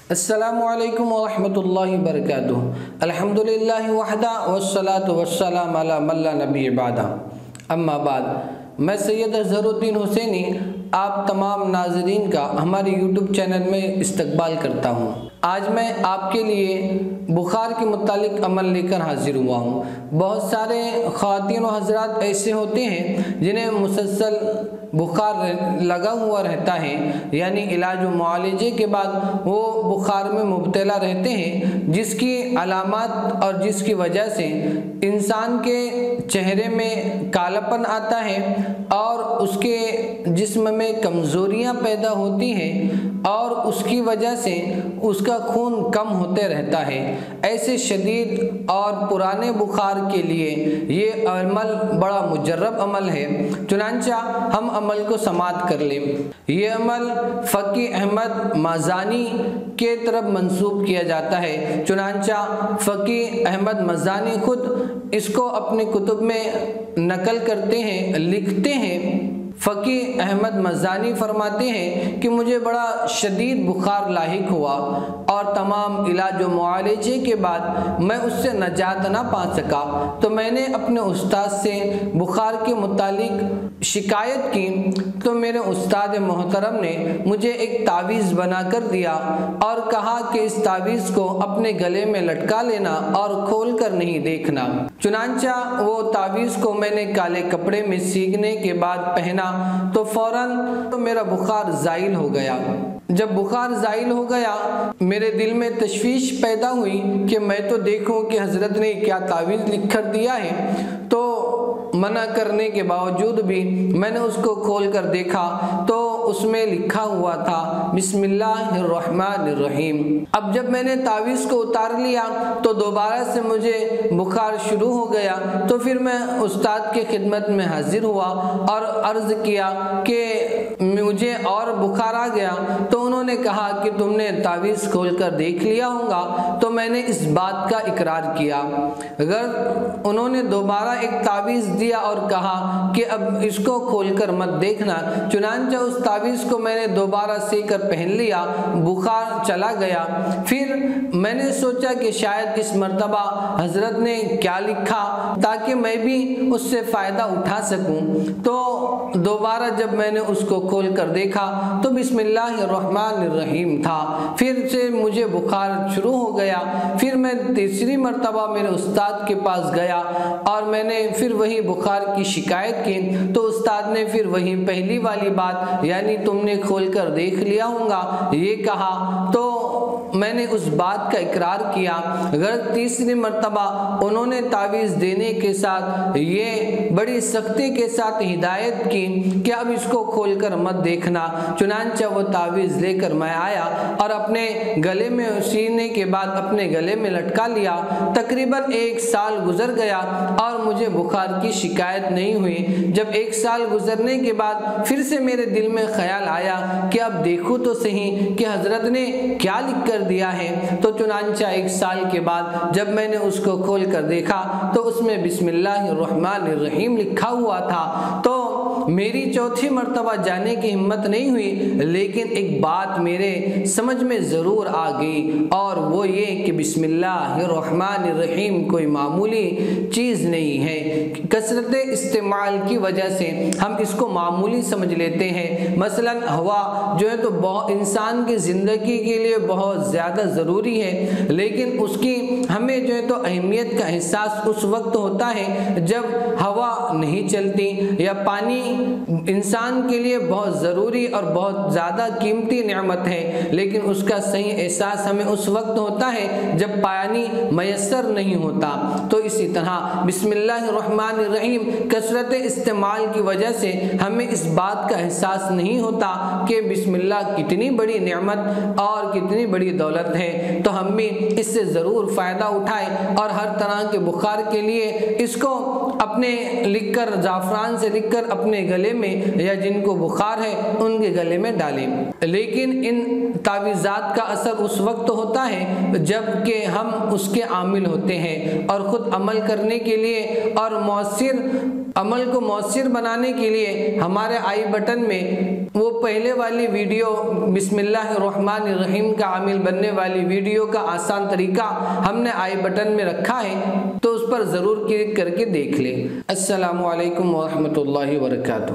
अस्सलामुअलैकुम वरहमतुल्लाहि वबरकातुहू। अल्हम्दुलिल्लाहि वहदा वस्सलातु वस्सलामु अला मन ला नबी बअदा। अम्मा बाद, मैं सैयद अज़हरुद्दीन हुसैनी आप तमाम नाज़रीन का हमारे यूट्यूब चैनल में इस्तकबाल करता हूँ। आज मैं आपके लिए बुखार के मुतालिक अमल लेकर हाजिर हुआ हूँ। बहुत सारे ख़वातीन व हज़रात ऐसे होते हैं जिन्हें मुसलसल बुखार लगा हुआ रहता है, यानी इलाज व मुआलजे के बाद वो बुखार में मुब्तला रहते हैं, जिसकी अलामत और जिसकी वजह से इंसान के चेहरे में कालापन आता है और उसके जिस्म में कमज़ोरियाँ पैदा होती हैं और उसकी वजह से उसका खून कम होते रहता है। ऐसे शदीद और पुराने बुखार के लिए ये अमल बड़ा मुजर्रब अमल है, चुनांचा हम अमल को समाअत कर लें। ये अमल फ़की अहमद मज़ानी के तरफ मंसूब किया जाता है, चुनांचा फ़की अहमद मज़ानी खुद इसको अपने कुतुब में नकल करते हैं, लिखते हैं। फ़की अहमद मज़ानी फरमाते हैं कि मुझे बड़ा शदीद बुखार लाहिक हुआ और तमाम इलाज व मुआलजे के बाद मैं उससे नजात ना पा सका, तो मैंने अपने उस्ताद से बुखार के मुतालिक शिकायत की, तो मेरे उस्ताद मोहतरम ने मुझे एक तावीज़ बना कर दिया और कहा कि इस तावीज़ को अपने गले में लटका लेना और खोल कर नहीं देखना। चुनांचा वो तावीज़ को मैंने काले कपड़े में सीखने के बाद पहना तो फौरन तो मेरा बुखार ज़ाइल हो गया। जब बुखार ज़ाइल हो गया, मेरे दिल में तशवीश पैदा हुई कि मैं तो देखूं कि हज़रत ने क्या तावीज़ लिख कर दिया है। तो मना करने के बावजूद भी मैंने उसको खोल कर देखा तो उसमें लिखा हुआ था बिस्मिल्लाहिर्रहमानिर्रहीम। अब जब मैंने तावीज़ को उतार लिया तो दोबारा से मुझे बुखार शुरू हो गया। तो फिर मैं उस्ताद के खिदमत में हाजिर हुआ और अर्ज़ किया कि मुझे और बुखार आ गया। तो उन्होंने कहा कि तुमने तावीज़ खोल कर देख लिया होगा। तो मैंने इस बात का इकरार किया। अगर उन्होंने दोबारा एक तावीज़ दिया और कहा कि अब इसको खोलकर मत देखना, चुनांचा उस तावीज़ को मैंने दोबारा सीकर पहन लिया, बुखार चला गया। फिर मैंने सोचा कि शायद इस मर्तबा हज़रत ने क्या लिखा ताकि मैं भी उससे फ़ायदा उठा सकूं। तो दोबारा जब मैंने उसको खोल कर देखा तो बिस्मिल्लाहिर्रहमानिर्रहीम था। फिर से मुझे बुखार शुरू हो गया। फिर मैं तीसरी मर्तबा मेरे उस्ताद के पास गया और मैंने फिर वही बुखार की शिकायत की। तो उस्ताद ने फिर वही पहली वाली बात, यानी तुमने खोल कर देख लिया होगा, ये कहा। तो मैंने उस बात का इकरार किया। अगर तीसरी मर्तबा उन्होंने तावीज़ देने के साथ ये बड़ी सख्ती के साथ हिदायत की कि अब इसको खोलकर मत देखना। चुनांचा वो तावीज़ लेकर मैं आया और अपने गले में सीने के बाद अपने गले में लटका लिया। तकरीबन 1 साल गुजर गया और मुझे बुखार की शिकायत नहीं हुई। जब 1 साल गुजरने के बाद फिर से मेरे दिल में ख्याल आया कि अब देखूँ तो सही कि हज़रत ने क्या लिख कर दिया है। तो चुनांचा 1 साल के बाद जब मैंने उसको खोल कर देखा तो उसमें बिस्मिल्लाहिर्रहमानिर्रहीम लिखा हुआ था। तो मेरी चौथी मर्तबा जाने की हिम्मत नहीं हुई, लेकिन एक बात मेरे समझ में ज़रूर आ गई और वो ये कि बिस्मिल्लाहिर्रहमानिर्रहीम कोई मामूली चीज़ नहीं है। कसरत इस्तेमाल की वजह से हम इसको मामूली समझ लेते हैं। मसलन हवा जो है तो बहुत इंसान की ज़िंदगी के लिए बहुत ज़्यादा ज़रूरी है, लेकिन उसकी हमें जो है तो अहमियत का एहसास उस वक्त होता है जब हवा नहीं चलती, या पानी इंसान के लिए बहुत ज़रूरी और बहुत ज़्यादा कीमती नेमत है, लेकिन उसका सही एहसास हमें उस वक्त होता है जब पानी मैसर नहीं होता। तो इसी तरह बिस्मिल्लाहिर्रहमानिर्रहीम कसरत इस्तेमाल की वजह से हमें इस बात का एहसास नहीं होता कि बिस्मिल्लाह कितनी बड़ी नेमत और कितनी बड़ी दौलत है। तो हम भी इससे ज़रूर फ़ायदा उठाएं और हर तरह के बुखार के लिए इसको अपने लिखकर ज़ाफ़रान से लिखकर अपने गले में, या जिनको बुखार है उनके गले में डालें। लेकिन इन तावीज़ात का असर उस वक्त होता है जब कि हम उसके आमिल होते हैं और ख़ुद अमल करने के लिए और मौसर अमल को मौसर बनाने के लिए हमारे आई बटन में وہ پہلے والی ویڈیو بسمillahirrahmanirrahیم کا عامل بننے والی ویڈیو کا آسان طریقہ ہم نے آئی بٹن میں رکھا ہے، تو اس پر ضرور کلک کر کے دیکھ لیں۔ السلام علیکم ورحمۃ اللہ وبرکاتہ۔